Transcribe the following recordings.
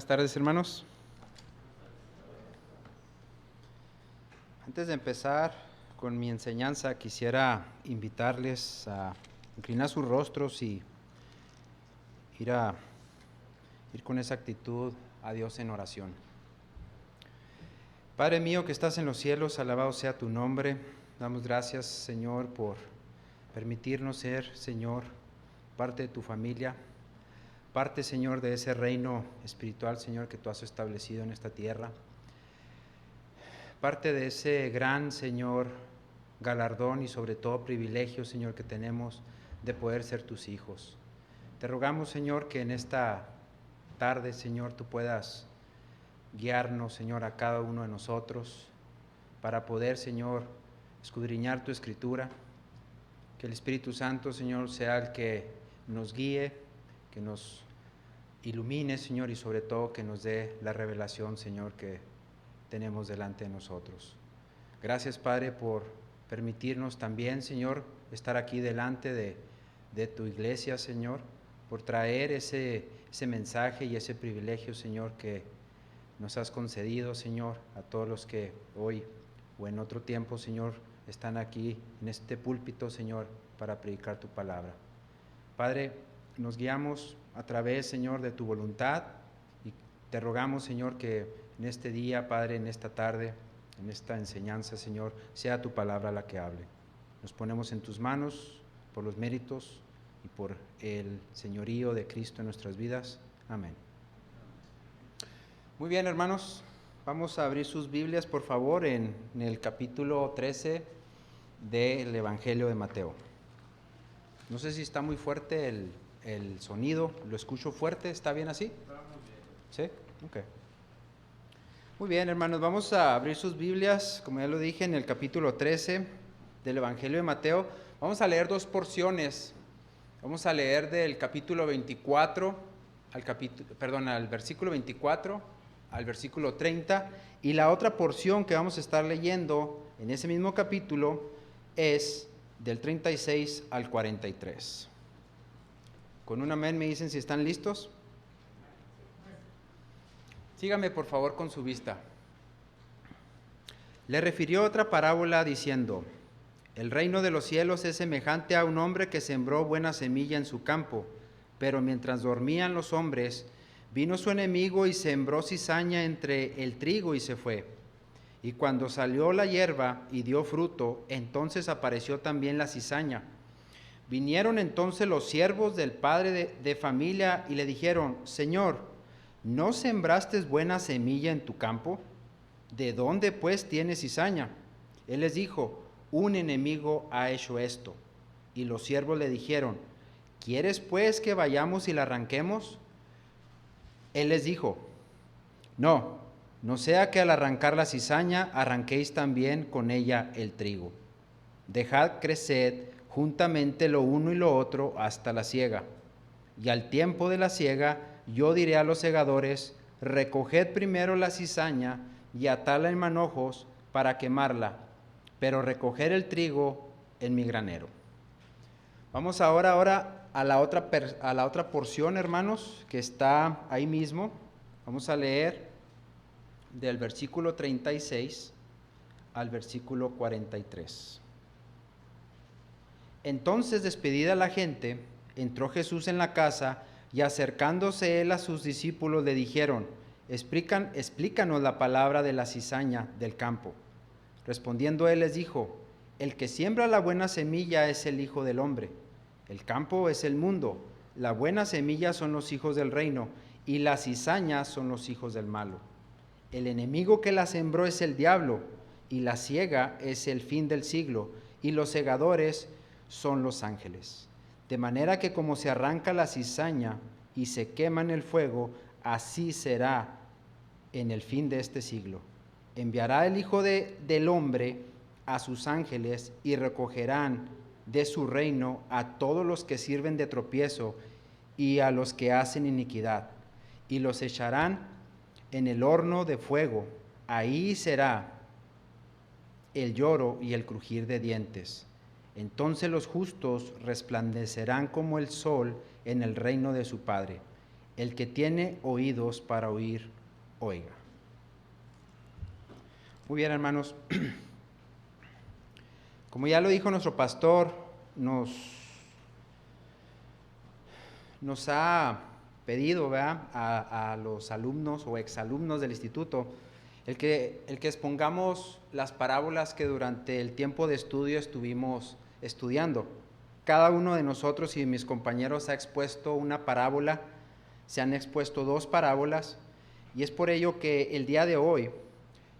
tardes, hermanos. Antes de empezar con mi enseñanza, quisiera invitarles a inclinar sus rostros y ir con esa actitud a Dios en oración. Padre mío que estás en los cielos, alabado sea tu nombre. Damos gracias, Señor, por permitirnos ser, Señor, parte de tu familia, parte, Señor, de ese reino espiritual, Señor, que tú has establecido en esta tierra, parte de ese gran, Señor, galardón y sobre todo privilegio, Señor, que tenemos de poder ser tus hijos. Te rogamos, Señor, que en esta tarde, Señor, tú puedas guiarnos, Señor, a cada uno de nosotros para poder, Señor, escudriñar tu Escritura, que el Espíritu Santo, Señor, sea el que nos guíe, que nos ilumine, Señor, y sobre todo que nos dé la revelación, Señor, que tenemos delante de nosotros. Gracias, Padre, por permitirnos también, Señor, estar aquí delante de tu iglesia, Señor, por traer ese mensaje y ese privilegio, Señor, que nos has concedido, Señor, a todos los que hoy o en otro tiempo, Señor, están aquí en este púlpito, Señor, para predicar tu palabra. Padre, nos guiamos a través, Señor, de tu voluntad y te rogamos, Señor, que en este día, Padre, en esta tarde, en esta enseñanza, Señor, sea tu palabra la que hable. Nos ponemos en tus manos por los méritos y por el señorío de Cristo en nuestras vidas. Amén. Muy bien, hermanos, vamos a abrir sus Biblias, por favor, en el capítulo 13 del Evangelio de Mateo. No sé si está muy fuerte el sonido, lo escucho fuerte, ¿está bien así? ¿Sí? Ok. Muy bien, hermanos, vamos a abrir sus Biblias, como ya lo dije, en el capítulo 13 del Evangelio de Mateo. Vamos a leer dos porciones. Vamos a leer del capítulo 24 al versículo 24 al versículo 30, y la otra porción que vamos a estar leyendo en ese mismo capítulo es del 36 al 43. Con un amén me dicen si están listos. Sígame por favor con su vista. Le refirió otra parábola diciendo: el reino de los cielos es semejante a un hombre que sembró buena semilla en su campo, pero mientras dormían los hombres, vino su enemigo y sembró cizaña entre el trigo y se fue. Y cuando salió la hierba y dio fruto, entonces apareció también la cizaña. Vinieron entonces los siervos del padre de familia y le dijeron: Señor, ¿no sembraste buena semilla en tu campo? ¿De dónde pues tienes cizaña? Él les dijo: un enemigo ha hecho esto. Y los siervos le dijeron: ¿quieres pues que vayamos y la arranquemos? Él les dijo: no sea que al arrancar la cizaña arranquéis también con ella el trigo. Dejad crecer juntamente lo uno y lo otro hasta la siega. Y al tiempo de la siega yo diré a los segadores: recoged primero la cizaña y atadla en manojos para quemarla, pero recoger el trigo en mi granero. Vamos ahora a la otra porción, hermanos, que está ahí mismo. Vamos a leer del versículo 36 al versículo 43. Entonces, despedida la gente, entró Jesús en la casa, y acercándose él a sus discípulos le dijeron: explícanos la palabra de la cizaña del campo. Respondiendo él les dijo: el que siembra la buena semilla es el Hijo del Hombre. El campo es el mundo, la buena semilla son los hijos del reino, y las cizañas son los hijos del malo. El enemigo que la sembró es el diablo, y la siega es el fin del siglo, y los segadores son los ángeles. De manera que como se arranca la cizaña y se quema en el fuego, así será en el fin de este siglo. Enviará el Hijo del Hombre a sus ángeles y recogerán de su reino a todos los que sirven de tropiezo y a los que hacen iniquidad, y los echarán en el horno de fuego. Ahí será el lloro y el crujir de dientes. Entonces los justos resplandecerán como el sol en el reino de su Padre. El que tiene oídos para oír, oiga. Muy bien, hermanos. Como ya lo dijo nuestro pastor, nos ha pedido, ¿verdad?, a los alumnos o exalumnos del instituto el que expongamos las parábolas que durante el tiempo de estudio estuvimos estudiando. Cada uno de nosotros y mis compañeros ha expuesto una parábola, se han expuesto 2 parábolas, y es por ello que el día de hoy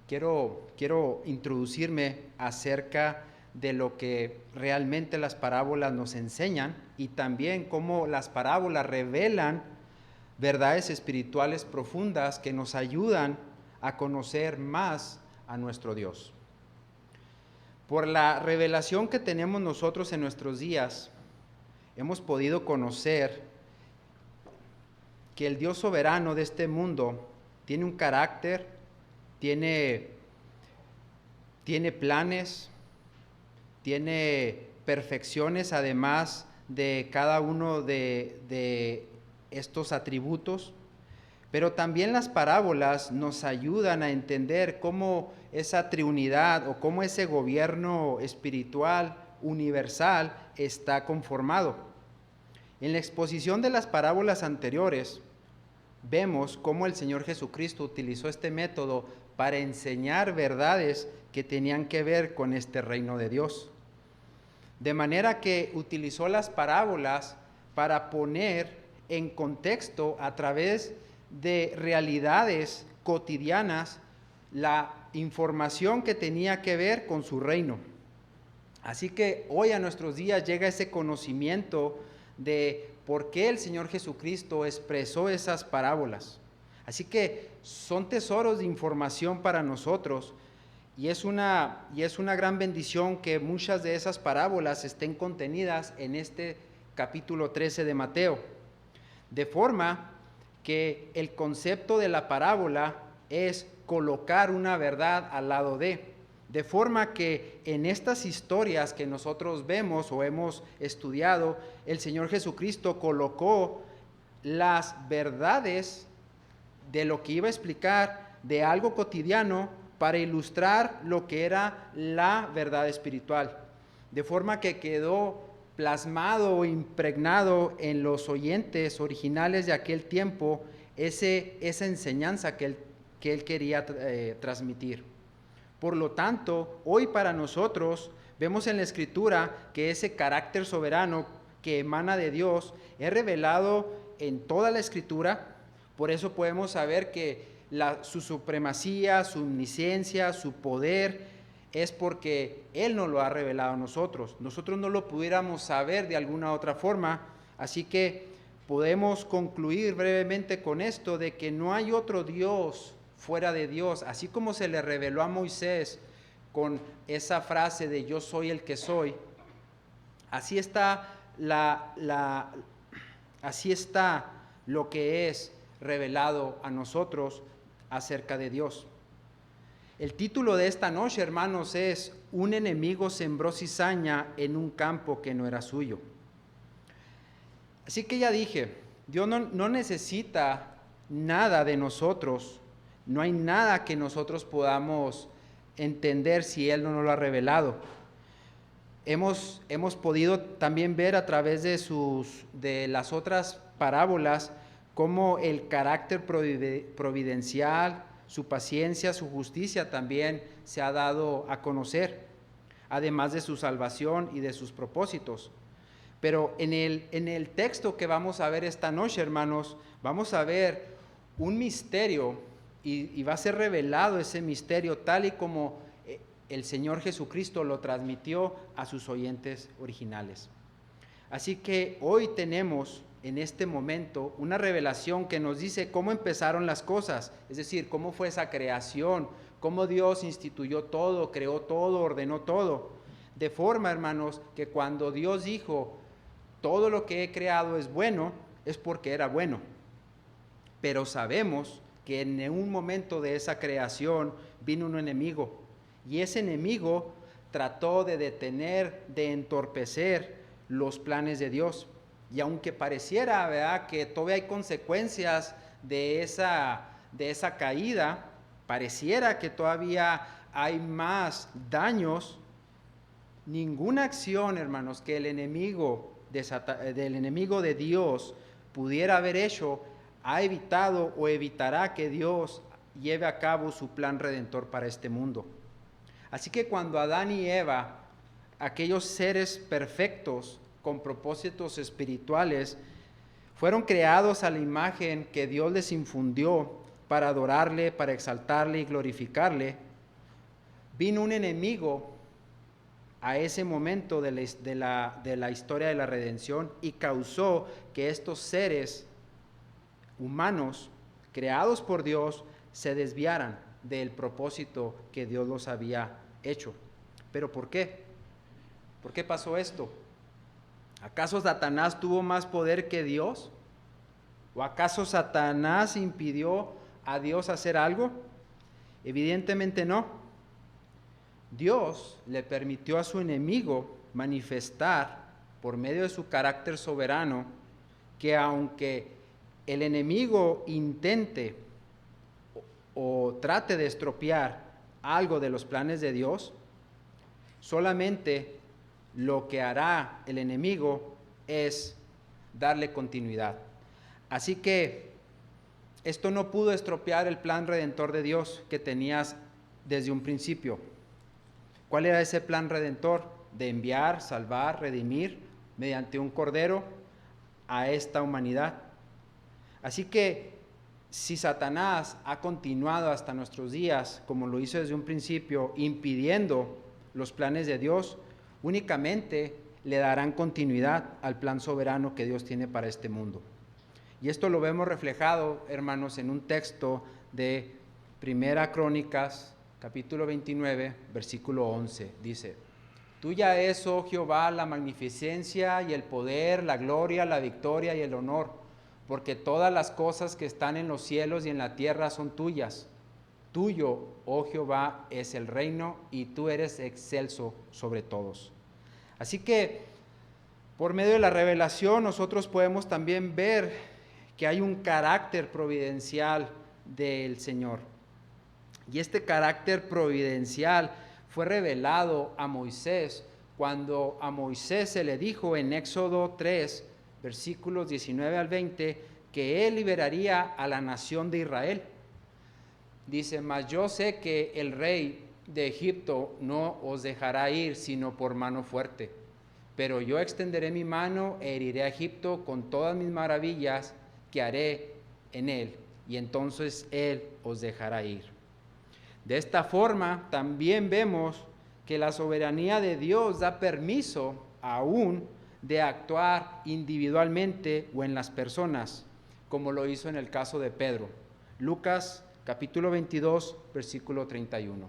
quiero introducirme acerca de lo que realmente las parábolas nos enseñan y también cómo las parábolas revelan verdades espirituales profundas que nos ayudan a conocer más a nuestro Dios. Por la revelación que tenemos nosotros en nuestros días, hemos podido conocer que el Dios soberano de este mundo tiene un carácter, tiene planes, tiene perfecciones además de cada uno de estos atributos, pero también las parábolas nos ayudan a entender cómo esa triunidad o cómo ese gobierno espiritual universal está conformado. En la exposición de las parábolas anteriores, vemos cómo el Señor Jesucristo utilizó este método para enseñar verdades que tenían que ver con este reino de Dios. De manera que utilizó las parábolas para poner en contexto a través de realidades cotidianas la información que tenía que ver con su reino. Así que hoy a nuestros días llega ese conocimiento de por qué el Señor Jesucristo expresó esas parábolas. Así que son tesoros de información para nosotros y es una gran bendición que muchas de esas parábolas estén contenidas en este capítulo 13 de Mateo. De forma que el concepto de la parábola es colocar una verdad al lado de forma que en estas historias que nosotros vemos o hemos estudiado, el Señor Jesucristo colocó las verdades de lo que iba a explicar de algo cotidiano para ilustrar lo que era la verdad espiritual, de forma que quedó plasmado o impregnado en los oyentes originales de aquel tiempo esa enseñanza que él quería transmitir. Por lo tanto, hoy para nosotros vemos en la Escritura que ese carácter soberano que emana de Dios es revelado en toda la Escritura. Por eso podemos saber que su supremacía, su omnisciencia, su poder es porque Él nos lo ha revelado a nosotros. Nosotros no lo pudiéramos saber de alguna otra forma, así que podemos concluir brevemente con esto de que no hay otro Dios fuera de Dios, así como se le reveló a Moisés con esa frase de yo soy el que soy. Así está lo que es revelado a nosotros acerca de Dios. El título de esta noche, hermanos, es Un enemigo sembró cizaña en un campo que no era suyo. Así que ya dije, Dios no necesita nada de nosotros. No hay nada que nosotros podamos entender si Él no nos lo ha revelado. Hemos podido también ver a través de las otras parábolas cómo el carácter providencial, su paciencia, su justicia también se ha dado a conocer, además de su salvación y de sus propósitos. Pero en el texto que vamos a ver esta noche, hermanos, vamos a ver un misterio y va a ser revelado ese misterio tal y como el Señor Jesucristo lo transmitió a sus oyentes originales. Así que hoy tenemos en este momento una revelación que nos dice cómo empezaron las cosas, es decir, cómo fue esa creación, cómo Dios instituyó todo, creó todo, ordenó todo. De forma, hermanos, que cuando Dios dijo, todo lo que he creado es bueno, es porque era bueno. Pero sabemos que en un momento de esa creación vino un enemigo, y ese enemigo trató de detener, de entorpecer los planes de Dios. Y aunque pareciera, ¿verdad?, que todavía hay consecuencias de esa caída, pareciera que todavía hay más daños, ninguna acción, hermanos, que el enemigo de Dios pudiera haber hecho ha evitado o evitará que Dios lleve a cabo su plan redentor para este mundo. Así que cuando Adán y Eva, aquellos seres perfectos con propósitos espirituales, fueron creados a la imagen que Dios les infundió para adorarle, para exaltarle y glorificarle, vino un enemigo a ese momento de la historia de la redención y causó que estos seres humanos creados por Dios se desviaran del propósito que Dios los había hecho. ¿Pero por qué? ¿Por qué pasó esto? ¿Acaso Satanás tuvo más poder que Dios? ¿O acaso Satanás impidió a Dios hacer algo? Evidentemente no. Dios le permitió a su enemigo manifestar por medio de su carácter soberano que aunque el enemigo intente o trate de estropear algo de los planes de Dios, solamente lo que hará el enemigo es darle continuidad. Así que esto no pudo estropear el plan redentor de Dios que tenías desde un principio. ¿Cuál era ese plan redentor? De enviar, salvar, redimir mediante un cordero a esta humanidad. Así que si Satanás ha continuado hasta nuestros días, como lo hizo desde un principio, impidiendo los planes de Dios, únicamente le darán continuidad al plan soberano que Dios tiene para este mundo. Y esto lo vemos reflejado, hermanos, en un texto de Primera Crónicas, capítulo 29, versículo 11. Dice: Tuya es, oh Jehová, la magnificencia y el poder, la gloria, la victoria y el honor, porque todas las cosas que están en los cielos y en la tierra son tuyas. Tuyo, oh Jehová, es el reino y tú eres excelso sobre todos. Así que, por medio de la revelación, nosotros podemos también ver que hay un carácter providencial del Señor. Y este carácter providencial fue revelado a Moisés cuando a Moisés se le dijo en Éxodo 3, versículos 19 al 20, que él liberaría a la nación de Israel. Dice: Mas yo sé que el rey de Egipto no os dejará ir sino por mano fuerte, pero yo extenderé mi mano e heriré a Egipto con todas mis maravillas que haré en él, y entonces él os dejará ir. De esta forma también vemos que la soberanía de Dios da permiso aún de actuar individualmente o en las personas, como lo hizo en el caso de Pedro. Lucas capítulo 22, versículo 31.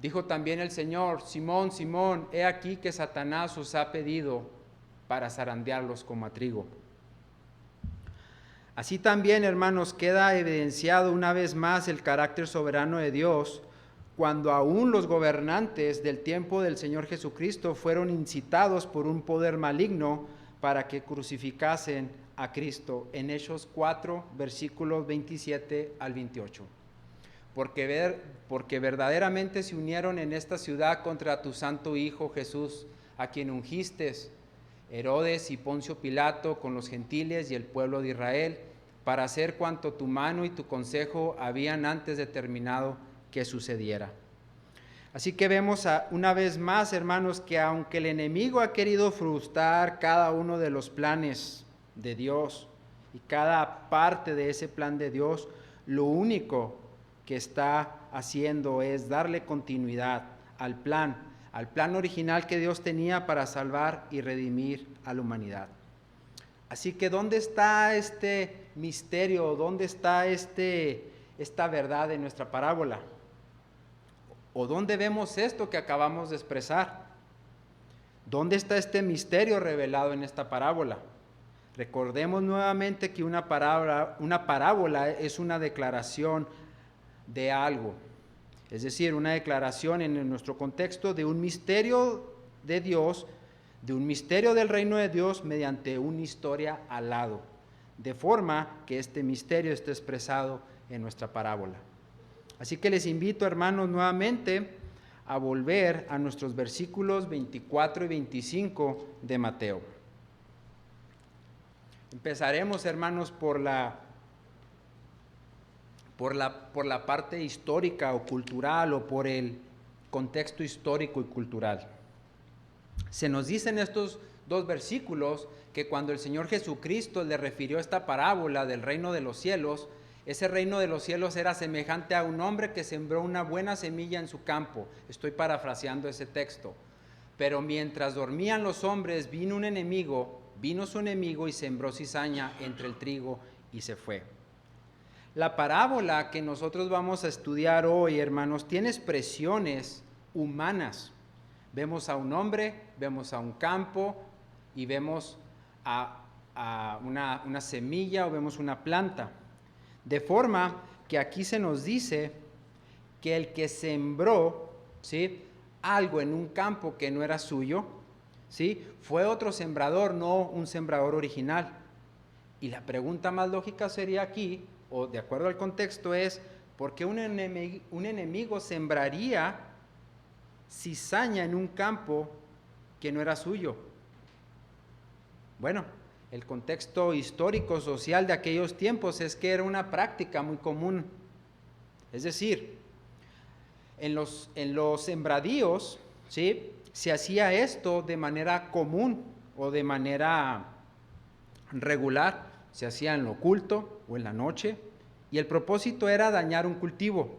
Dijo también el Señor: Simón, Simón, he aquí que Satanás os ha pedido para zarandearlos como a trigo. Así también, hermanos, queda evidenciado una vez más el carácter soberano de Dios cuando aún los gobernantes del tiempo del Señor Jesucristo fueron incitados por un poder maligno para que crucificasen a Cristo, en Hechos 4, versículos 27 al 28. Porque verdaderamente se unieron en esta ciudad contra tu santo Hijo Jesús, a quien ungiste, Herodes y Poncio Pilato, con los gentiles y el pueblo de Israel, para hacer cuanto tu mano y tu consejo habían antes determinado que sucediera. Así que vemos una vez más, hermanos, que aunque el enemigo ha querido frustrar cada uno de los planes de Dios y cada parte de ese plan de Dios, lo único que está haciendo es darle continuidad al plan original que Dios tenía para salvar y redimir a la humanidad. Así que, ¿dónde está este misterio? ¿Dónde está esta verdad de nuestra parábola? ¿O dónde vemos esto que acabamos de expresar? ¿Dónde está este misterio revelado en esta parábola? Recordemos nuevamente que una parábola es una declaración de algo, es decir, una declaración en nuestro contexto de un misterio de Dios de un misterio del reino de Dios mediante una historia al lado, de forma que este misterio esté expresado en nuestra parábola. Así que les invito, hermanos, nuevamente a volver a nuestros versículos 24 y 25 de Mateo. Empezaremos, hermanos, por la parte histórica o cultural, o por el contexto histórico y cultural. Se nos dice en estos dos versículos que cuando el Señor Jesucristo le refirió esta parábola del reino de los cielos, ese reino de los cielos era semejante a un hombre que sembró una buena semilla en su campo. Estoy parafraseando ese texto. Pero mientras dormían los hombres, vino su enemigo y sembró cizaña entre el trigo y se fue. La parábola que nosotros vamos a estudiar hoy, hermanos, tiene expresiones humanas. Vemos a un hombre, vemos a un campo y vemos a una semilla o vemos una planta. De forma que aquí se nos dice que el que sembró, ¿sí?, algo en un campo que no era suyo, ¿sí?, fue otro sembrador, no un sembrador original. Y la pregunta más lógica sería aquí, o de acuerdo al contexto, es ¿por qué un enemigo sembraría cizaña en un campo que no era suyo? Bueno, el contexto histórico social de aquellos tiempos es que era una práctica muy común. Es decir, en los sembradíos, ¿sí?, se hacía esto de manera común o de manera regular. Se hacía en lo oculto o en la noche, y el propósito era dañar un cultivo,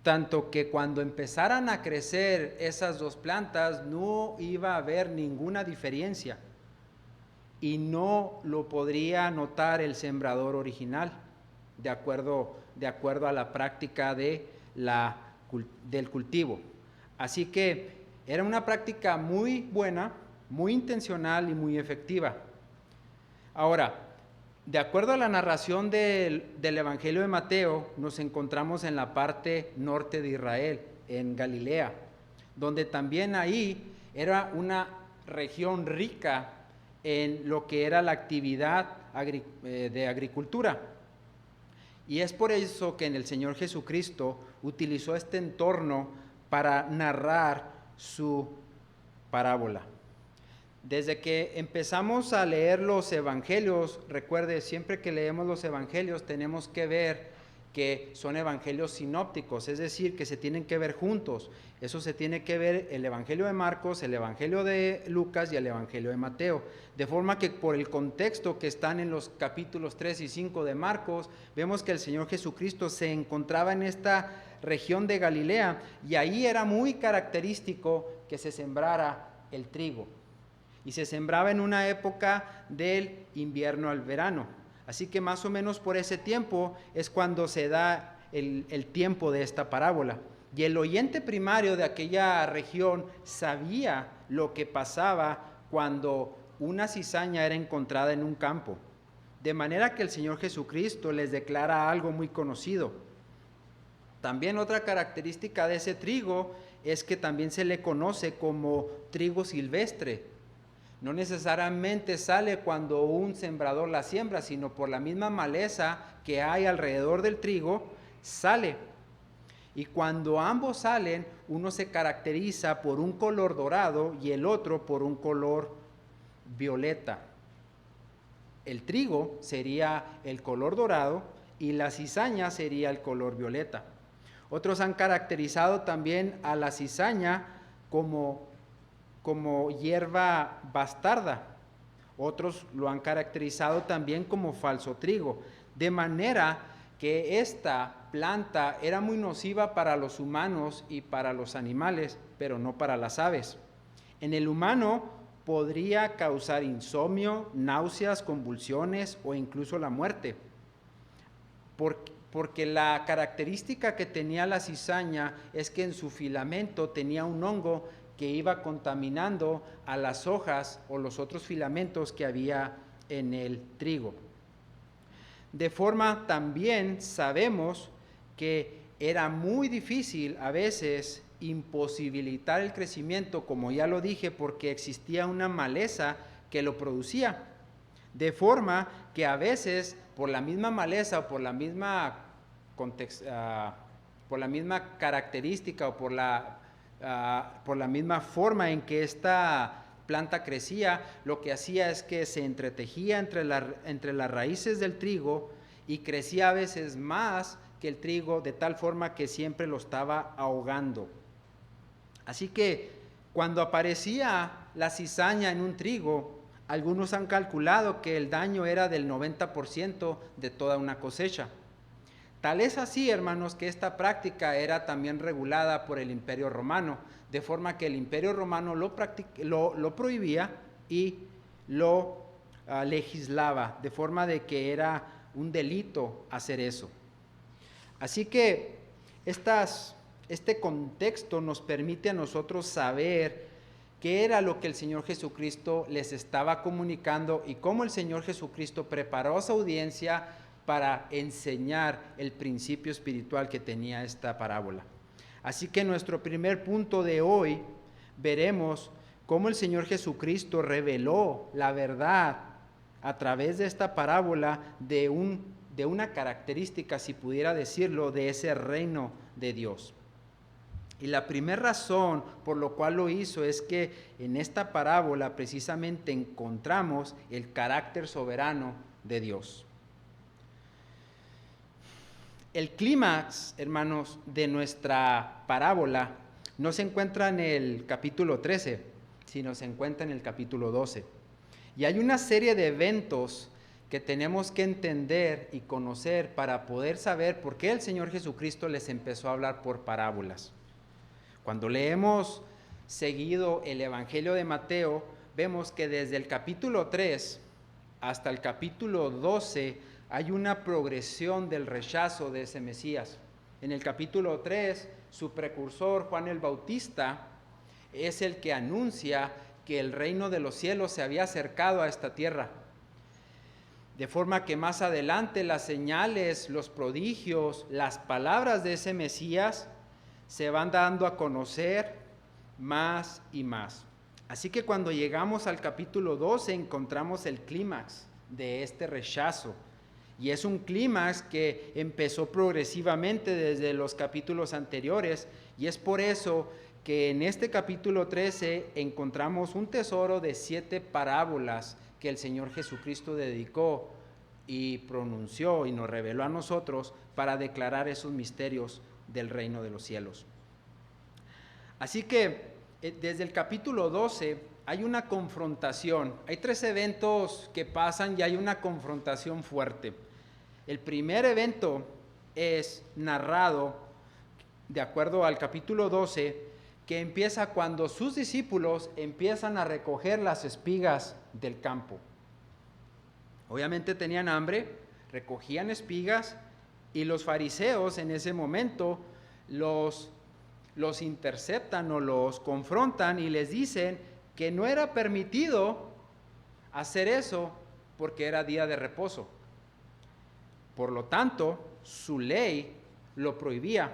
tanto que cuando empezaran a crecer esas dos plantas no iba a haber ninguna diferencia y no lo podría notar el sembrador original, de acuerdo a la práctica del cultivo. Así que era una práctica muy buena, muy intencional y muy efectiva. Ahora, de acuerdo a la narración del Evangelio de Mateo, nos encontramos en la parte norte de Israel, en Galilea, donde también ahí era una región rica en lo que era la actividad de agricultura. Y es por eso que el Señor Jesucristo utilizó este entorno para narrar su parábola. Desde que empezamos a leer los evangelios, recuerde, siempre que leemos los evangelios tenemos que ver que son evangelios sinópticos, es decir, que se tienen que ver juntos. Eso se tiene que ver el evangelio de Marcos, el evangelio de Lucas y el evangelio de Mateo. De forma que por el contexto que están en los capítulos 3 y 5 de Marcos, vemos que el Señor Jesucristo se encontraba en esta región de Galilea y ahí era muy característico que se sembrara el trigo. Y se sembraba en una época del invierno al verano. Así que más o menos por ese tiempo es cuando se da el tiempo de esta parábola. Y el oyente primario de aquella región sabía lo que pasaba cuando una cizaña era encontrada en un campo. De manera que el Señor Jesucristo les declara algo muy conocido. También otra característica de ese trigo es que también se le conoce como trigo silvestre. No necesariamente sale cuando un sembrador la siembra, sino por la misma maleza que hay alrededor del trigo, sale. Y cuando ambos salen, uno se caracteriza por un color dorado y el otro por un color violeta. El trigo sería el color dorado y la cizaña sería el color violeta. Otros han caracterizado también a la cizaña como hierba bastarda. Otros lo han caracterizado también como falso trigo, de manera que esta planta era muy nociva para los humanos y para los animales, pero no para las aves. En el humano podría causar insomnio, náuseas, convulsiones o incluso la muerte, porque la característica que tenía la cizaña es que en su filamento tenía un hongo que iba contaminando a las hojas o los otros filamentos que había en el trigo. De forma también sabemos que era muy difícil a veces imposibilitar el crecimiento, como ya lo dije, porque existía una maleza que lo producía. De forma que a veces, por la misma maleza o por la misma característica o por la misma forma en que esta planta crecía, lo que hacía es que se entretejía entre las raíces del trigo y crecía a veces más que el trigo, de tal forma que siempre lo estaba ahogando. Así que cuando aparecía la cizaña en un trigo, algunos han calculado que el daño era del 90% de toda una cosecha. Tal es así, hermanos, que esta práctica era también regulada por el Imperio Romano, de forma que el Imperio Romano lo prohibía y lo legislaba, de forma de que era un delito hacer eso. Así que este contexto nos permite a nosotros saber qué era lo que el Señor Jesucristo les estaba comunicando y cómo el Señor Jesucristo preparó a su audiencia para enseñar el principio espiritual que tenía esta parábola. Así que nuestro primer punto de hoy veremos cómo el Señor Jesucristo reveló la verdad a través de esta parábola de una característica, si pudiera decirlo, de ese reino de Dios. Y la primera razón por lo cual lo hizo es que en esta parábola precisamente encontramos el carácter soberano de Dios. El clímax, hermanos, de nuestra parábola no se encuentra en el capítulo 13, sino se encuentra en el capítulo 12. Y hay una serie de eventos que tenemos que entender y conocer para poder saber por qué el Señor Jesucristo les empezó a hablar por parábolas. Cuando leemos seguido el Evangelio de Mateo, vemos que desde el capítulo 3 hasta el capítulo 12 hay una progresión del rechazo de ese Mesías. En el capítulo 3, su precursor, Juan el Bautista, es el que anuncia que el reino de los cielos se había acercado a esta tierra. De forma que más adelante las señales, los prodigios, las palabras de ese Mesías se van dando a conocer más y más. Así que cuando llegamos al capítulo 12 encontramos el clímax de este rechazo. Y es un clímax que empezó progresivamente desde los capítulos anteriores. Y es por eso que en este capítulo 13 encontramos un tesoro de 7 parábolas que el Señor Jesucristo dedicó y pronunció y nos reveló a nosotros para declarar esos misterios del reino de los cielos. Así que desde el capítulo 12 hay una confrontación, hay 3 eventos que pasan y hay una confrontación fuerte. El primer evento es narrado de acuerdo al capítulo 12, que empieza cuando sus discípulos empiezan a recoger las espigas del campo. Obviamente tenían hambre, recogían espigas y los fariseos en ese momento los interceptan o los confrontan y les dicen que no era permitido hacer eso porque era día de reposo. Por lo tanto, su ley lo prohibía.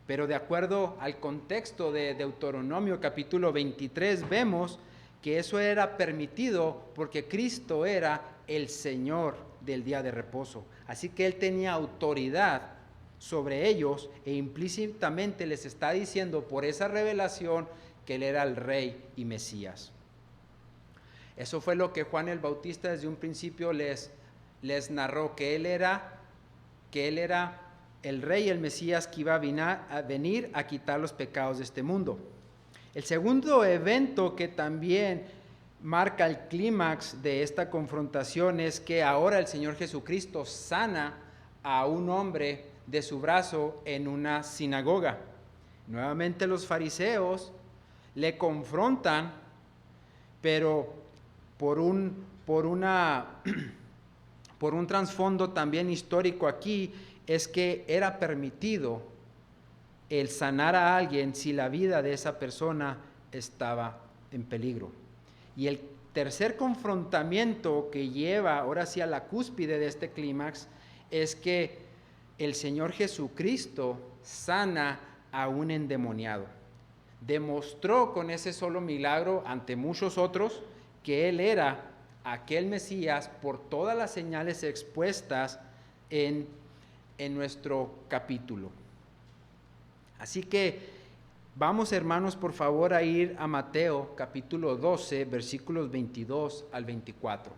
Pero de acuerdo al contexto de Deuteronomio capítulo 23, vemos que eso era permitido porque Cristo era el Señor del día de reposo. Así que Él tenía autoridad sobre ellos e implícitamente les está diciendo por esa revelación que Él era el Rey y Mesías. Eso fue lo que Juan el Bautista desde un principio les narró, que Él era el Rey y el Mesías que iba a venir a quitar los pecados de este mundo. El segundo evento que también marca el clímax de esta confrontación es que ahora el Señor Jesucristo sana a un hombre de su brazo en una sinagoga. Nuevamente los fariseos le confrontan, pero por un trasfondo también histórico aquí, es que era permitido el sanar a alguien si la vida de esa persona estaba en peligro. Y el tercer confrontamiento que lleva ahora sí a la cúspide de este clímax es que el Señor Jesucristo sana a un endemoniado. demostró con ese solo milagro ante muchos otros que él era aquel Mesías por todas las señales expuestas en nuestro capítulo. Así que vamos, hermanos, por favor, a ir a Mateo capítulo 12, versículos 22 al 24.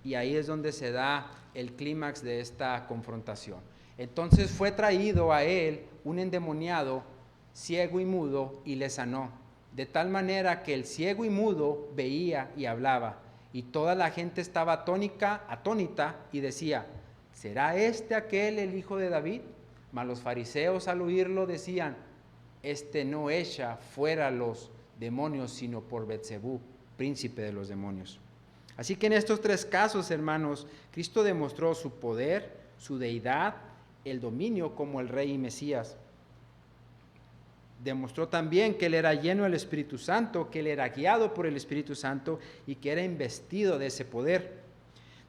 Y ahí es donde se da el clímax de esta confrontación. Entonces fue traído a él un endemoniado, ciego y mudo, y le sanó, de tal manera que el ciego y mudo veía y hablaba, y toda la gente estaba atónita y decía: ¿será este aquel el hijo de David? Mas los fariseos al oírlo decían: este no echa fuera los demonios, sino por Beelzebú, príncipe de los demonios. Así que en estos tres casos, hermanos, Cristo demostró su poder, su deidad, el dominio como el Rey y Mesías. Demostró también que él era lleno del Espíritu Santo, que él era guiado por el Espíritu Santo y que era investido de ese poder.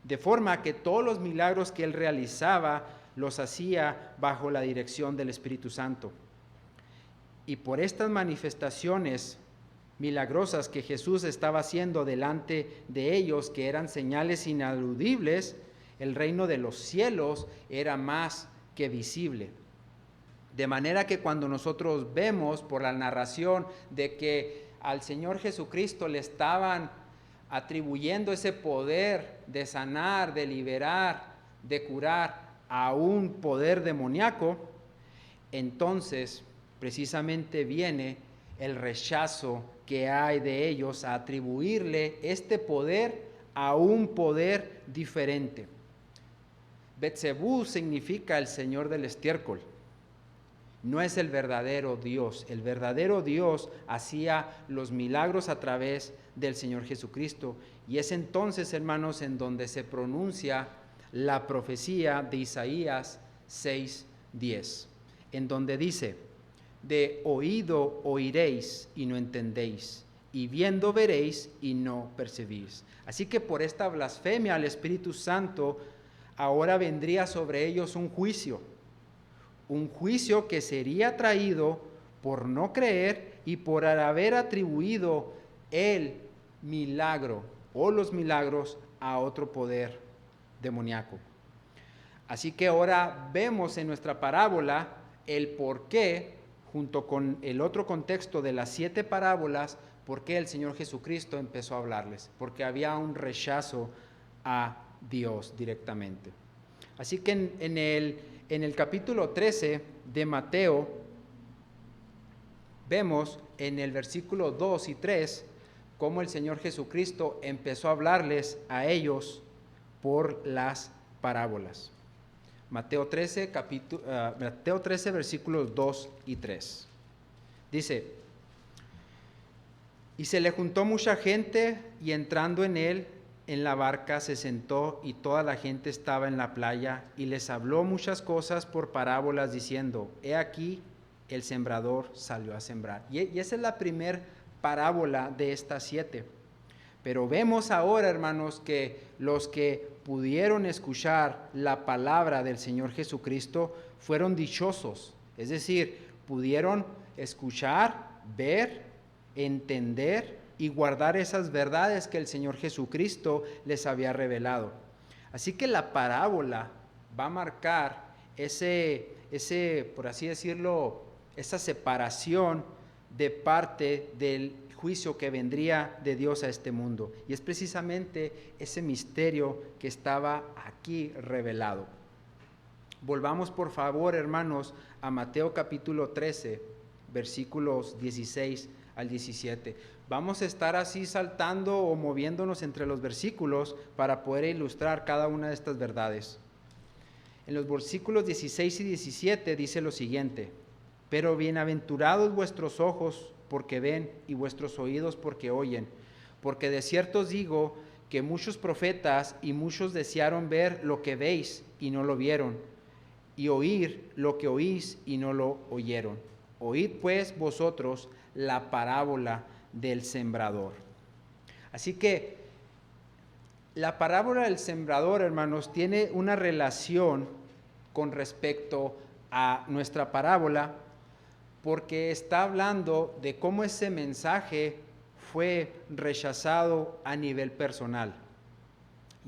De forma que todos los milagros que él realizaba los hacía bajo la dirección del Espíritu Santo. Y por estas manifestaciones milagrosas que Jesús estaba haciendo delante de ellos, que eran señales inaludibles, el reino de los cielos era más que visible. De manera que cuando nosotros vemos por la narración de que al Señor Jesucristo le estaban atribuyendo ese poder de sanar, de liberar, de curar a un poder demoníaco, entonces precisamente viene el rechazo que hay de ellos a atribuirle este poder a un poder diferente. Beelzebú significa el señor del estiércol. No es el verdadero Dios. El verdadero Dios hacía los milagros a través del Señor Jesucristo. Y es entonces, hermanos, en donde se pronuncia la profecía de Isaías 6:10, en donde dice: de oído oiréis y no entendéis, y viendo veréis y no percibís. Así que por esta blasfemia al Espíritu Santo, ahora vendría sobre ellos un juicio que sería traído por no creer y por haber atribuido el milagro o los milagros a otro poder demoníaco. Así que ahora vemos en nuestra parábola el por qué, junto con el otro contexto de las 7 parábolas, por qué el Señor Jesucristo empezó a hablarles, porque había un rechazo a Dios directamente. Así que en el capítulo 13 de Mateo, vemos en el versículo 2 y 3 cómo el Señor Jesucristo empezó a hablarles a ellos por las parábolas. Mateo 13, versículos 2 y 3. Dice: y se le juntó mucha gente, y entrando en él, en la barca, se sentó, y toda la gente estaba en la playa, y les habló muchas cosas por parábolas, diciendo: he aquí, el sembrador salió a sembrar. Y esa es la primer parábola de estas 7. Pero vemos ahora, hermanos, que los que pudieron escuchar la palabra del Señor Jesucristo fueron dichosos. Es decir, pudieron escuchar, ver, entender y guardar esas verdades que el Señor Jesucristo les había revelado. Así que la parábola va a marcar ese, por así decirlo, esa separación de parte del juicio que vendría de Dios a este mundo. Y es precisamente ese misterio que estaba aquí revelado. Volvamos, por favor, hermanos, a Mateo capítulo 13, versículos 16 al 17. Vamos a estar así saltando o moviéndonos entre los versículos para poder ilustrar cada una de estas verdades. En los versículos 16 y 17 dice lo siguiente: pero bienaventurados vuestros ojos porque ven, y vuestros oídos porque oyen, porque de cierto os digo que muchos profetas y muchos desearon ver lo que veis y no lo vieron, y oír lo que oís y no lo oyeron. Oíd pues vosotros la parábola del sembrador. Así que la parábola del sembrador, hermanos, tiene una relación con respecto a nuestra parábola, porque está hablando de cómo ese mensaje fue rechazado a nivel personal.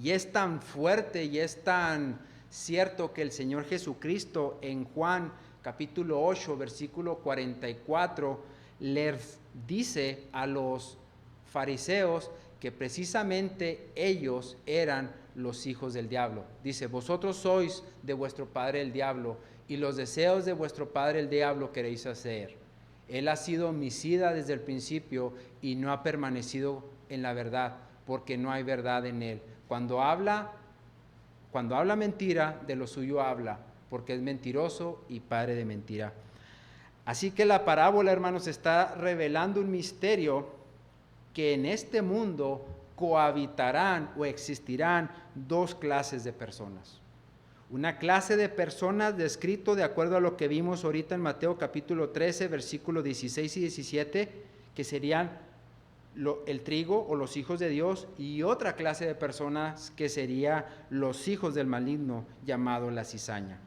Y es tan fuerte y es tan cierto que el Señor Jesucristo en Juan capítulo 8, versículo 44, les dice a los fariseos que precisamente ellos eran los hijos del diablo. Dice, vosotros sois de vuestro padre el diablo, y los deseos de vuestro padre el diablo queréis hacer. Él ha sido homicida desde el principio y no ha permanecido en la verdad, porque no hay verdad en él. Cuando habla mentira, de lo suyo habla, porque es mentiroso y padre de mentira. Así que la parábola, hermanos, está revelando un misterio que en este mundo cohabitarán o existirán dos clases de personas. Una clase de personas descrito de acuerdo a lo que vimos ahorita en Mateo capítulo 13, versículos 16 y 17, que serían el trigo o los hijos de Dios, y otra clase de personas que serían los hijos del maligno, llamado la cizaña.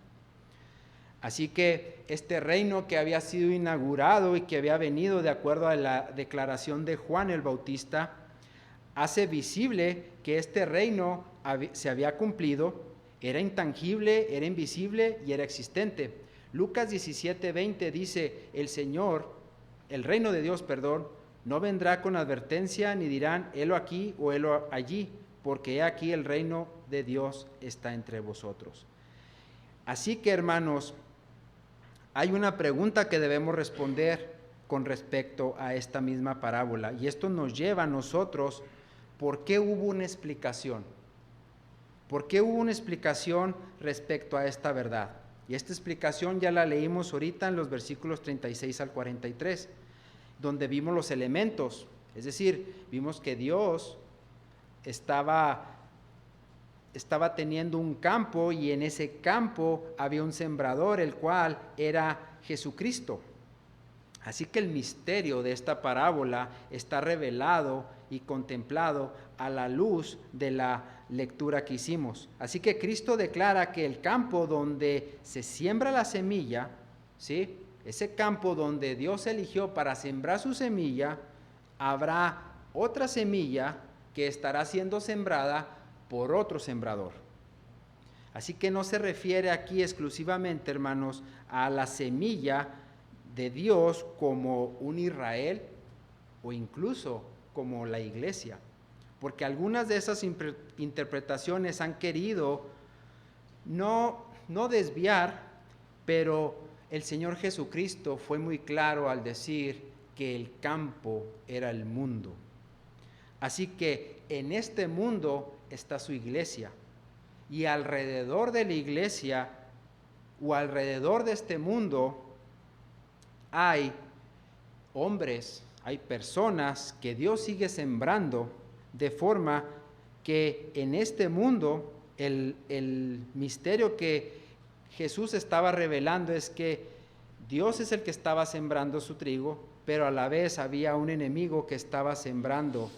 Así que este reino que había sido inaugurado y que había venido de acuerdo a la declaración de Juan el Bautista, hace visible que este reino se había cumplido, era intangible, era invisible y era existente. Lucas 17:20 dice, el reino de Dios, no vendrá con advertencia, ni dirán, helo aquí o helo allí, porque he aquí el reino de Dios está entre vosotros. Así que, hermanos, hay una pregunta que debemos responder con respecto a esta misma parábola, y esto nos lleva a nosotros, ¿por qué hubo una explicación? ¿Por qué hubo una explicación respecto a esta verdad? Y esta explicación ya la leímos ahorita en los versículos 36 al 43, donde vimos los elementos, es decir, vimos que Dios estaba teniendo un campo, y en ese campo había un sembrador, el cual era Jesucristo. Así que el misterio de esta parábola está revelado y contemplado a la luz de la lectura que hicimos. Así que Cristo declara que el campo donde se siembra la semilla, ¿sí?, ese campo donde Dios eligió para sembrar su semilla, habrá otra semilla que estará siendo sembrada por otro sembrador. Así que no se refiere aquí exclusivamente, hermanos, a la semilla de Dios como un Israel o incluso como la iglesia, porque algunas de esas interpretaciones han querido no desviar, pero el Señor Jesucristo fue muy claro al decir que el campo era el mundo. Así que en este mundo está su iglesia, y alrededor de la iglesia o alrededor de este mundo hay hombres, hay personas que Dios sigue sembrando, de forma que en este mundo el misterio que Jesús estaba revelando es que Dios es el que estaba sembrando su trigo, pero a la vez había un enemigo que estaba sembrando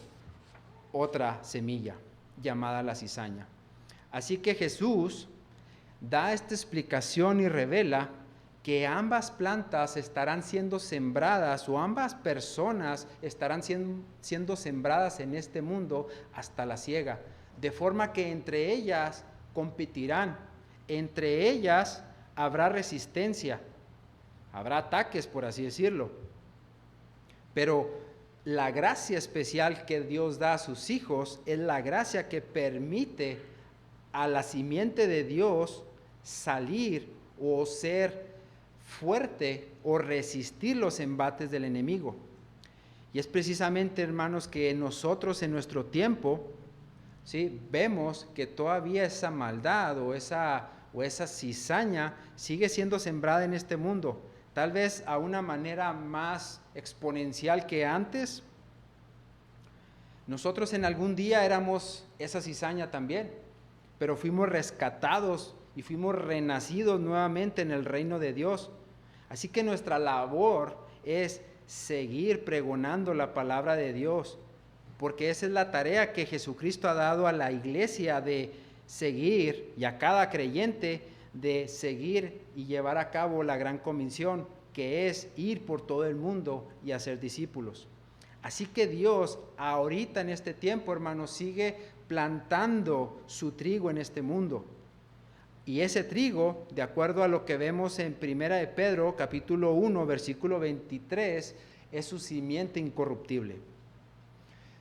otra semilla llamada la cizaña. Así que Jesús da esta explicación y revela que ambas plantas estarán siendo sembradas, o ambas personas estarán siendo sembradas en este mundo hasta la siega, de forma que entre ellas competirán, entre ellas habrá resistencia, habrá ataques, por así decirlo, pero la gracia especial que Dios da a sus hijos es la gracia que permite a la simiente de Dios salir o ser fuerte o resistir los embates del enemigo. Y es precisamente, hermanos, que nosotros en nuestro tiempo, ¿sí?, vemos que todavía esa maldad o esa cizaña sigue siendo sembrada en este mundo, tal vez a una manera más exponencial que antes. Nosotros en algún día éramos esa cizaña también, pero fuimos rescatados y fuimos renacidos nuevamente en el reino de Dios. Así que nuestra labor es seguir pregonando la palabra de Dios, porque esa es la tarea que Jesucristo ha dado a la iglesia, de seguir, y a cada creyente de seguir y llevar a cabo la gran comisión, que es ir por todo el mundo y hacer discípulos. Así que Dios ahorita en este tiempo, hermanos, sigue plantando su trigo en este mundo. Y ese trigo, de acuerdo a lo que vemos en Primera de Pedro, capítulo 1, versículo 23, es su simiente incorruptible.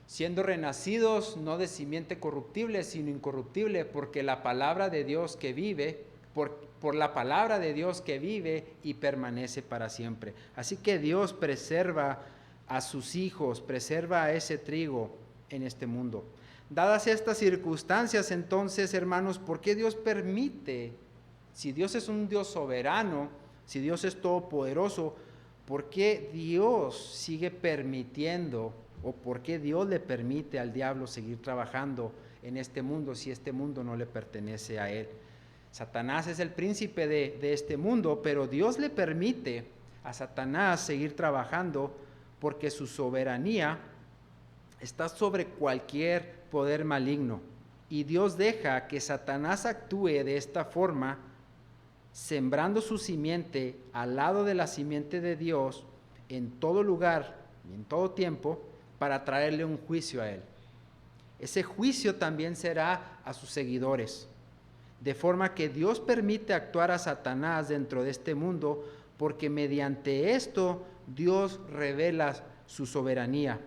Siendo renacidos no de simiente corruptible, sino incorruptible, porque la palabra de Dios que vive, por la palabra de Dios que vive y permanece para siempre. Así que Dios preserva a sus hijos, preserva a ese trigo en este mundo. Dadas estas circunstancias, entonces, hermanos, ¿por qué Dios permite? Si Dios es un Dios soberano, si Dios es todopoderoso, ¿por qué Dios sigue permitiendo o por qué Dios le permite al diablo seguir trabajando en este mundo si este mundo no le pertenece a él? Satanás es el príncipe de este mundo, pero Dios le permite a Satanás seguir trabajando porque su soberanía está sobre cualquier poder maligno. Y Dios deja que Satanás actúe de esta forma, sembrando su simiente al lado de la simiente de Dios en todo lugar y en todo tiempo para traerle un juicio a él. Ese juicio también será a sus seguidores. De forma que Dios permite actuar a Satanás dentro de este mundo porque mediante esto Dios revela su soberanía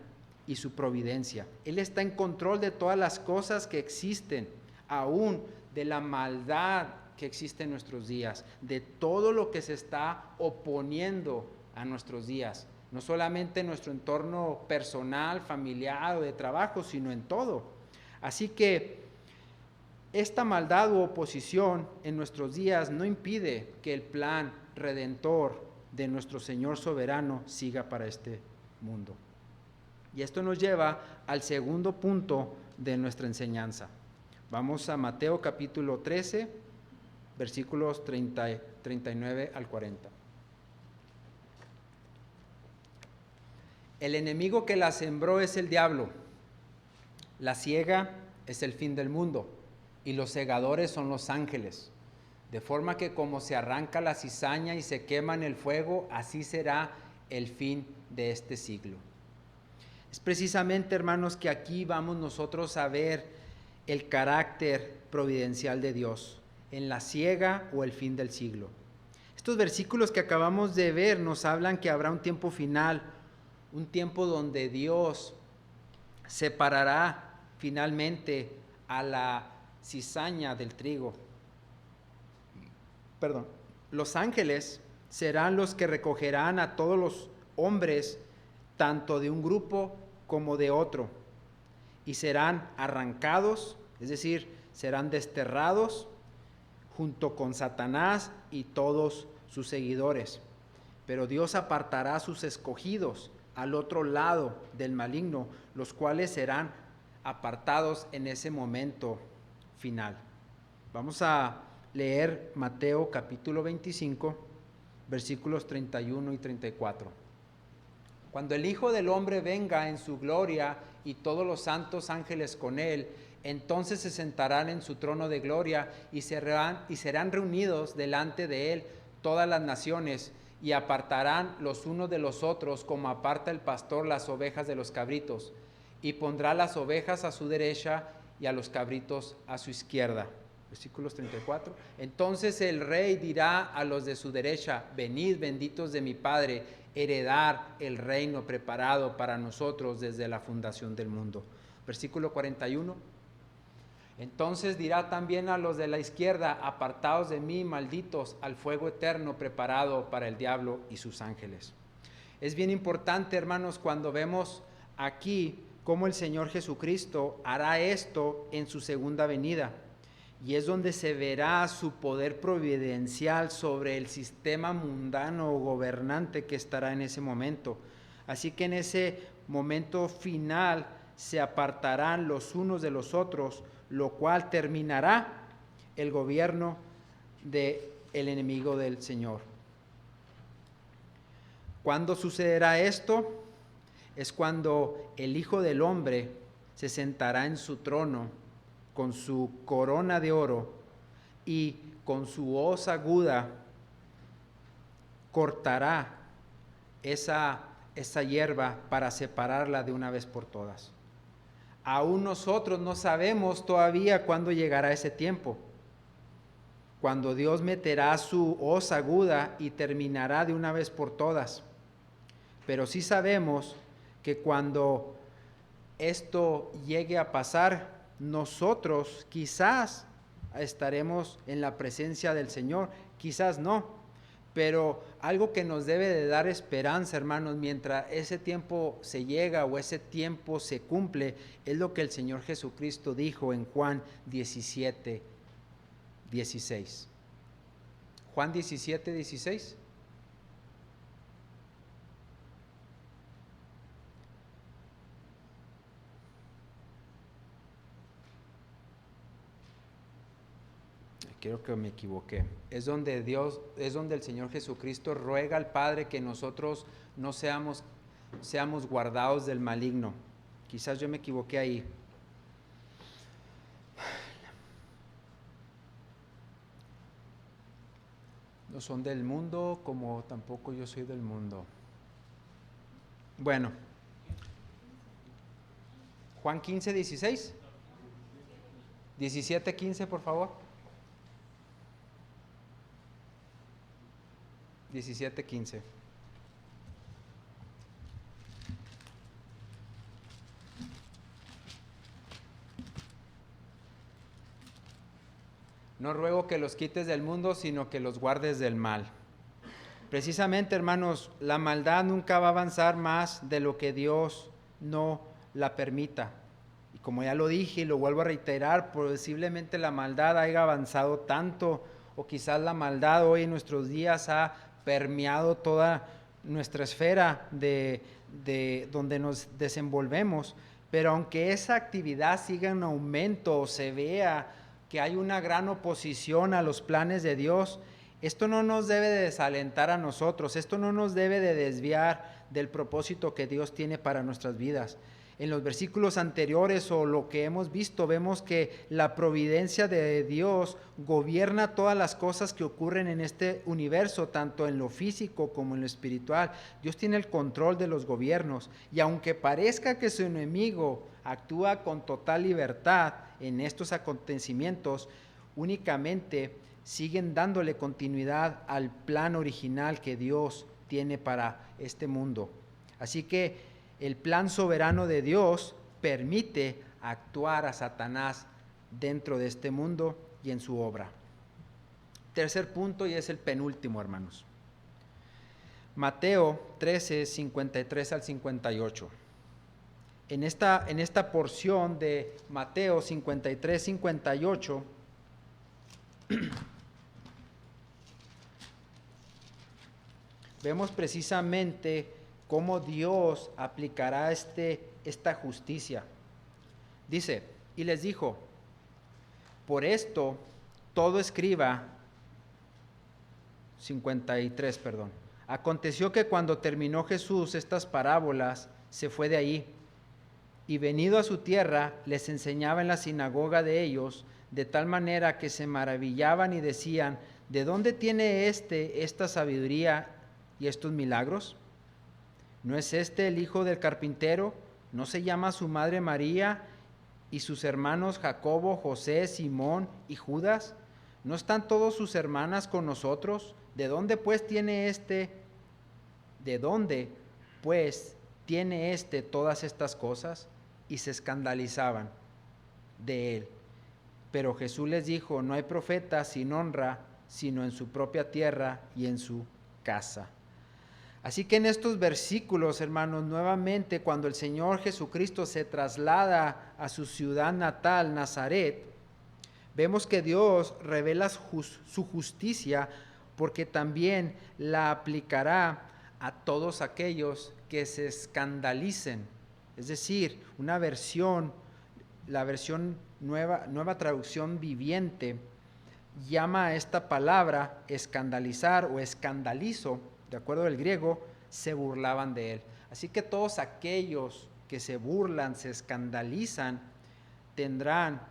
y su providencia. Él está en control de todas las cosas que existen, aún de la maldad que existe en nuestros días, de todo lo que se está oponiendo a nuestros días, no solamente en nuestro entorno personal, familiar o de trabajo, sino en todo. Así que esta maldad u oposición en nuestros días no impide que el plan redentor de nuestro Señor soberano siga para este mundo. Y esto nos lleva al segundo punto de nuestra enseñanza. Vamos a Mateo capítulo 13, versículos 39 al 40. El enemigo que la sembró es el diablo. La siega es el fin del mundo y los segadores son los ángeles. De forma que como se arranca la cizaña y se quema en el fuego, así será el fin de este siglo. Es precisamente, hermanos, que aquí vamos nosotros a ver el carácter providencial de Dios en la siega o el fin del siglo. Estos versículos que acabamos de ver nos hablan que habrá un tiempo final, un tiempo donde Dios separará finalmente a la cizaña del trigo. Los ángeles serán los que recogerán a todos los hombres, tanto de un grupo como de otro, y serán arrancados, es decir, serán desterrados junto con Satanás y todos sus seguidores. Pero Dios apartará a sus escogidos al otro lado del maligno, los cuales serán apartados en ese momento final. Vamos a leer Mateo capítulo 25, versículos 31 y 34. Cuando el Hijo del Hombre venga en su gloria y todos los santos ángeles con él, entonces se sentarán en su trono de gloria y serán reunidos delante de él todas las naciones, y apartarán los unos de los otros como aparta el pastor las ovejas de los cabritos, y pondrá las ovejas a su derecha y a los cabritos a su izquierda. Versículos 34. Entonces el rey dirá a los de su derecha: venid, benditos de mi Padre, heredar el reino preparado para nosotros desde la fundación del mundo. Versículo 41. Entonces dirá también a los de la izquierda: apartaos de mí, malditos, al fuego eterno preparado para el diablo y sus ángeles. Es bien importante, hermanos, cuando vemos aquí cómo el Señor Jesucristo hará esto en su segunda venida. Y es donde se verá su poder providencial sobre el sistema mundano o gobernante que estará en ese momento. Así que en ese momento final se apartarán los unos de los otros, lo cual terminará el gobierno del enemigo del Señor. ¿Cuándo sucederá esto? Es cuando el Hijo del Hombre se sentará en su trono con su corona de oro y con su hoz aguda cortará esa hierba para separarla de una vez por todas. Aún nosotros no sabemos todavía cuándo llegará ese tiempo, cuando Dios meterá su hoz aguda y terminará de una vez por todas. Pero sí sabemos que cuando esto llegue a pasar, nosotros quizás estaremos en la presencia del Señor, quizás no. Pero algo que nos debe de dar esperanza, hermanos, mientras ese tiempo se llega o ese tiempo se cumple, es lo que el Señor Jesucristo dijo en Juan 17, 16. Juan 17, 16. Creo que me equivoqué. Es donde el Señor Jesucristo ruega al Padre que nosotros no seamos guardados del maligno. Quizás yo me equivoqué ahí. No son del mundo, como tampoco yo soy del mundo. Bueno, Juan 15, 16. 17, 15, por favor. 17, 15. No ruego que los quites del mundo, sino que los guardes del mal. Precisamente, hermanos, la maldad nunca va a avanzar más de lo que Dios no la permita. Y como ya lo dije y lo vuelvo a reiterar, posiblemente la maldad haya avanzado tanto, o quizás la maldad hoy en nuestros días ha permeado toda nuestra esfera de donde nos desenvolvemos. Pero aunque esa actividad siga en aumento o se vea que hay una gran oposición a los planes de Dios, esto no nos debe de desalentar a nosotros, esto no nos debe de desviar del propósito que Dios tiene para nuestras vidas. En los versículos anteriores o lo que hemos visto, vemos que la providencia de Dios gobierna todas las cosas que ocurren en este universo, tanto en lo físico como en lo espiritual. Dios tiene el control de los gobiernos, y aunque parezca que su enemigo actúa con total libertad en estos acontecimientos, únicamente siguen dándole continuidad al plan original que Dios tiene para este mundo. Así que el plan soberano de Dios permite actuar a Satanás dentro de este mundo y en su obra. Tercer punto, y es el penúltimo, hermanos. Mateo 13, 53 al 58. En esta porción de Mateo 53, 58, vemos precisamente cómo Dios aplicará esta justicia. Dice, y les dijo, por esto todo escriba, 53, perdón. Aconteció que cuando terminó Jesús estas parábolas, se fue de ahí, y venido a su tierra, les enseñaba en la sinagoga de ellos, de tal manera que se maravillaban y decían, ¿de dónde tiene esta sabiduría y estos milagros? ¿No es este el hijo del carpintero? ¿No se llama su madre María y sus hermanos Jacobo, José, Simón y Judas? ¿No están todas sus hermanas con nosotros? ¿De dónde pues tiene todas estas cosas? Y se escandalizaban de él. Pero Jesús les dijo, no hay profeta sin honra, sino en su propia tierra y en su casa. Así que en estos versículos, hermanos, nuevamente cuando el Señor Jesucristo se traslada a su ciudad natal, Nazaret, vemos que Dios revela su justicia, porque también la aplicará a todos aquellos que se escandalicen. Es decir, la versión nueva traducción viviente, llama a esta palabra escandalizar o escandalizo, de acuerdo al griego, se burlaban de él. Así que todos aquellos que se burlan, se escandalizan, tendrán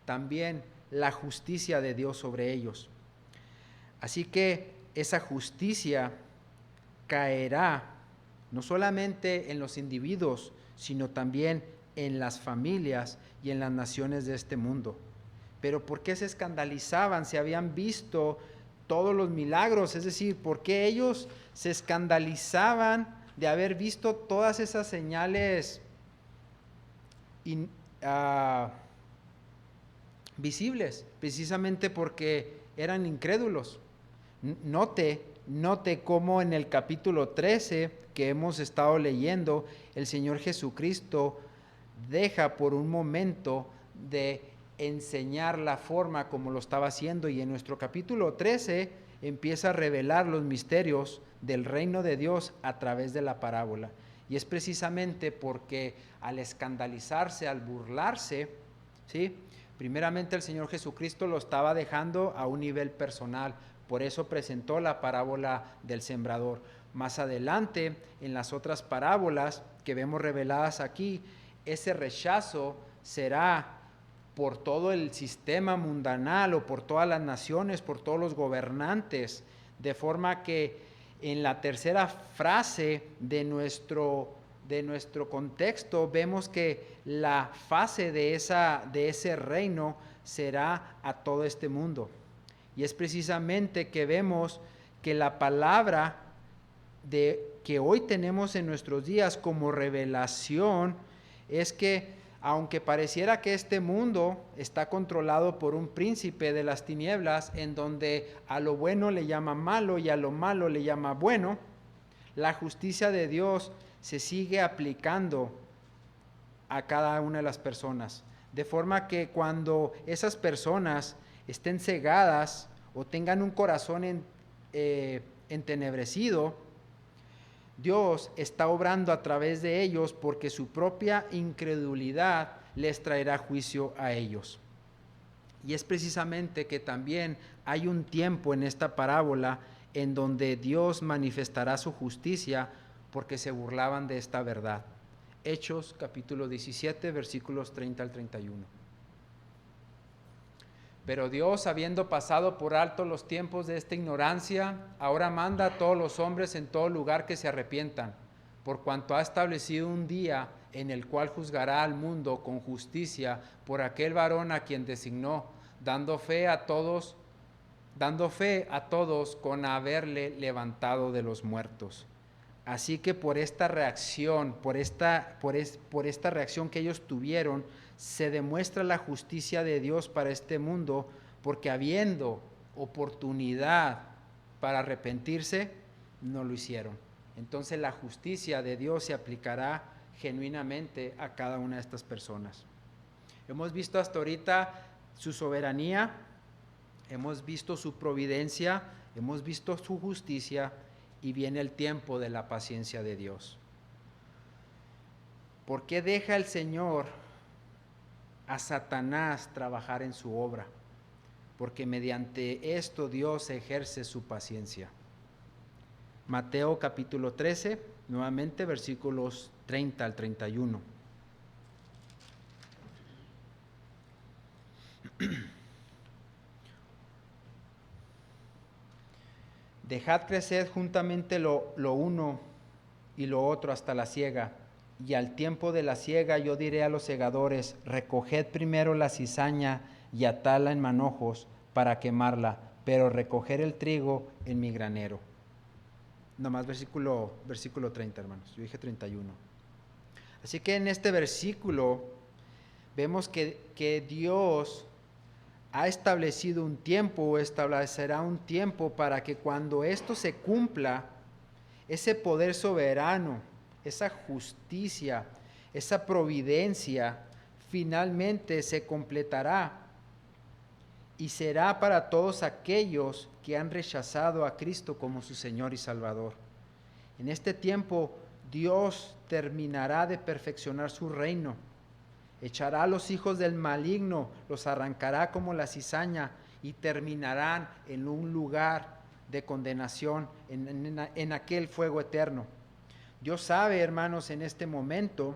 también la justicia de Dios sobre ellos. Así que esa justicia caerá no solamente en los individuos, sino también en las familias y en las naciones de este mundo. Pero ¿por qué se escandalizaban? Se habían visto todos los milagros, es decir, ¿por qué ellos se escandalizaban de haber visto todas esas señales visibles? Precisamente porque eran incrédulos. Note cómo en el capítulo 13 que hemos estado leyendo, el Señor Jesucristo deja por un momento de enseñar la forma como lo estaba haciendo, y en nuestro capítulo 13 empieza a revelar los misterios del reino de Dios a través de la parábola. Y es precisamente porque al escandalizarse, al burlarse, ¿sí?, primeramente el Señor Jesucristo lo estaba dejando a un nivel personal. Por eso presentó la parábola del sembrador. Más adelante, en las otras parábolas que vemos reveladas aquí, ese rechazo será por todo el sistema mundanal o por todas las naciones, por todos los gobernantes, de forma que en la tercera frase de nuestro contexto vemos que la fase de ese reino será a todo este mundo. Y es precisamente que vemos que la palabra que hoy tenemos en nuestros días como revelación es que aunque pareciera que este mundo está controlado por un príncipe de las tinieblas, en donde a lo bueno le llama malo y a lo malo le llama bueno, la justicia de Dios se sigue aplicando a cada una de las personas. De forma que cuando esas personas estén cegadas o tengan un corazón entenebrecido, Dios está obrando a través de ellos, porque su propia incredulidad les traerá juicio a ellos. Y es precisamente que también hay un tiempo en esta parábola en donde Dios manifestará su justicia porque se burlaban de esta verdad. Hechos capítulo 17, versículos 30 al 31. Pero Dios, habiendo pasado por alto los tiempos de esta ignorancia, ahora manda a todos los hombres en todo lugar que se arrepientan, por cuanto ha establecido un día en el cual juzgará al mundo con justicia por aquel varón a quien designó, dando fe a todos con haberle levantado de los muertos. Así que por esta reacción, por esta reacción que ellos tuvieron, se demuestra la justicia de Dios para este mundo, porque habiendo oportunidad para arrepentirse, no lo hicieron. Entonces la justicia de Dios se aplicará genuinamente a cada una de estas personas. Hemos visto hasta ahorita su soberanía, hemos visto su providencia, hemos visto su justicia, y viene el tiempo de la paciencia de Dios. ¿Por qué deja el Señor a Satanás trabajar en su obra? Porque mediante esto Dios ejerce su paciencia. Mateo capítulo 13, nuevamente versículos 30 al 31. Dejad crecer juntamente lo uno y lo otro hasta la siega, y al tiempo de la siega yo diré a los segadores: recoged primero la cizaña y atadla en manojos para quemarla, pero recoger el trigo en mi granero. Nomás versículo 30, hermanos. Yo dije 31. Así que en este versículo vemos que Dios ha establecido un tiempo, o establecerá un tiempo, para que cuando esto se cumpla, ese poder soberano, esa justicia, esa providencia, finalmente se completará y será para todos aquellos que han rechazado a Cristo como su Señor y Salvador. En este tiempo Dios terminará de perfeccionar su reino. Echará a los hijos del maligno, los arrancará como la cizaña, y terminarán en un lugar de condenación, en aquel fuego eterno. Dios sabe, hermanos, en este momento,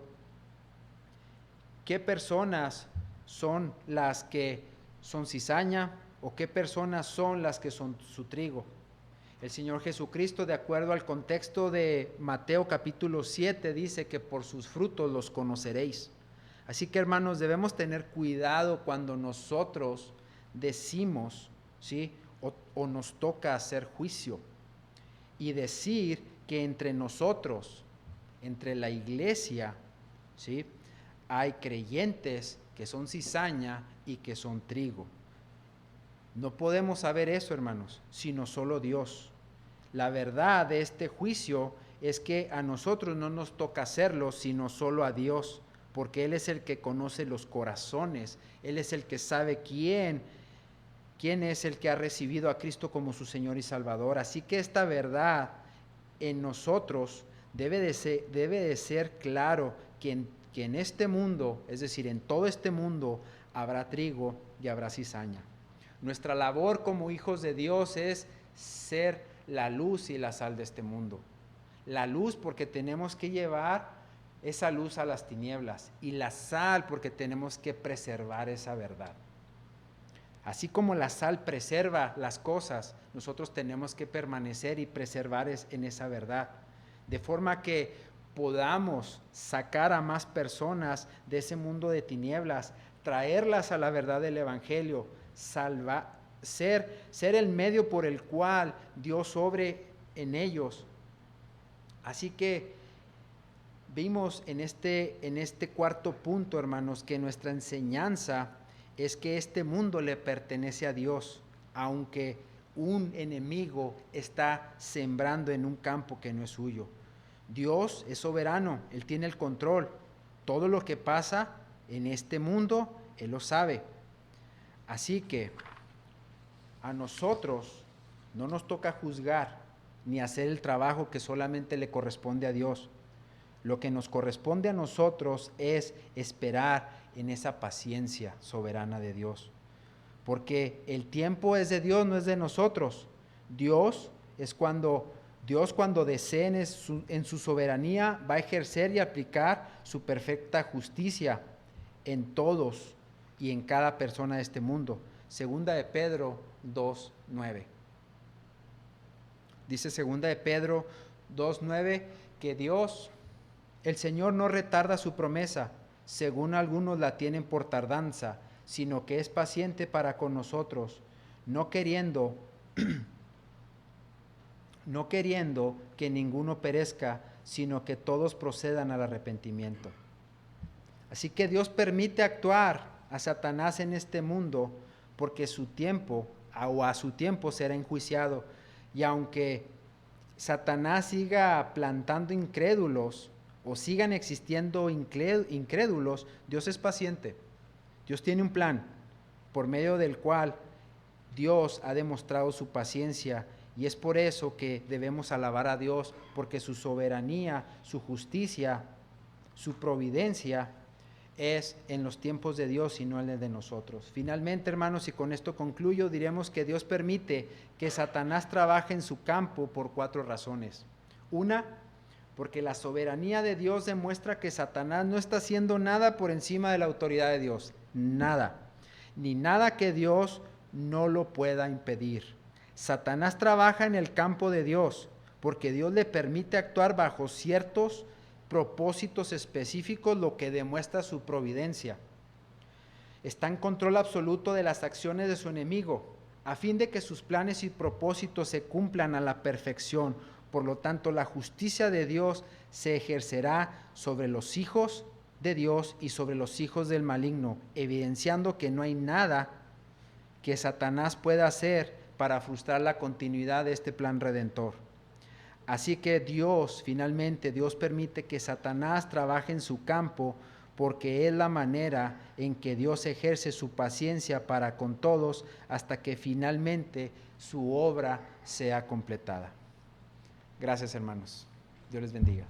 qué personas son las que son cizaña o qué personas son las que son su trigo. El Señor Jesucristo, de acuerdo al contexto de Mateo capítulo 7, dice que por sus frutos los conoceréis. Así que, hermanos, debemos tener cuidado cuando nosotros decimos, ¿sí?, o nos toca hacer juicio y decir que entre nosotros, entre la iglesia, ¿sí?, hay creyentes que son cizaña y que son trigo. No podemos saber eso, hermanos, sino solo Dios. La verdad de este juicio es que a nosotros no nos toca hacerlo, sino solo a Dios, porque Él es el que conoce los corazones, Él es el que sabe quién es el que ha recibido a Cristo como su Señor y Salvador. Así que esta verdad en nosotros debe de ser claro que en este mundo, es decir, en todo este mundo, habrá trigo y habrá cizaña. Nuestra labor como hijos de Dios es ser la luz y la sal de este mundo. La luz porque tenemos que llevar esa luz a las tinieblas, y la sal porque tenemos que preservar esa verdad. Así como la sal preserva las cosas, nosotros tenemos que permanecer y preservar en esa verdad, de forma que podamos sacar a más personas de ese mundo de tinieblas, traerlas a la verdad del Evangelio, ser el medio por el cual Dios obre en ellos. Así que vimos en este cuarto punto, hermanos, que nuestra enseñanza es que este mundo le pertenece a Dios, aunque un enemigo está sembrando en un campo que no es suyo. Dios es soberano, Él tiene el control. Todo lo que pasa en este mundo, Él lo sabe. Así que a nosotros no nos toca juzgar ni hacer el trabajo que solamente le corresponde a Dios. Lo que nos corresponde a nosotros es esperar en esa paciencia soberana de Dios. Porque el tiempo es de Dios, no es de nosotros. Dios cuando desee en su soberanía va a ejercer y aplicar su perfecta justicia en todos y en cada persona de este mundo. Segunda de Pedro 2:9. Dice Segunda de Pedro 2:9 que Dios, el Señor, no retarda su promesa, según algunos la tienen por tardanza, sino que es paciente para con nosotros, no queriendo que ninguno perezca, sino que todos procedan al arrepentimiento. Así que Dios permite actuar a Satanás en este mundo porque a su tiempo será enjuiciado. Y aunque Satanás siga plantando incrédulos o sigan existiendo incrédulos, Dios es paciente. Dios tiene un plan por medio del cual Dios ha demostrado su paciencia, y es por eso que debemos alabar a Dios, porque su soberanía, su justicia, su providencia es en los tiempos de Dios y no en el de nosotros. Finalmente, hermanos, y con esto concluyo, diremos que Dios permite que Satanás trabaje en su campo por 4 razones. Una, porque la soberanía de Dios demuestra que Satanás no está haciendo nada por encima de la autoridad de Dios. Nada. Ni nada que Dios no lo pueda impedir. Satanás trabaja en el campo de Dios porque Dios le permite actuar bajo ciertos propósitos específicos, lo que demuestra su providencia. Está en control absoluto de las acciones de su enemigo, a fin de que sus planes y propósitos se cumplan a la perfección. Por lo tanto, la justicia de Dios se ejercerá sobre los hijos de Dios y sobre los hijos del maligno, evidenciando que no hay nada que Satanás pueda hacer para frustrar la continuidad de este plan redentor. Así que Dios permite que Satanás trabaje en su campo, porque es la manera en que Dios ejerce su paciencia para con todos hasta que finalmente su obra sea completada. Gracias, hermanos. Dios les bendiga.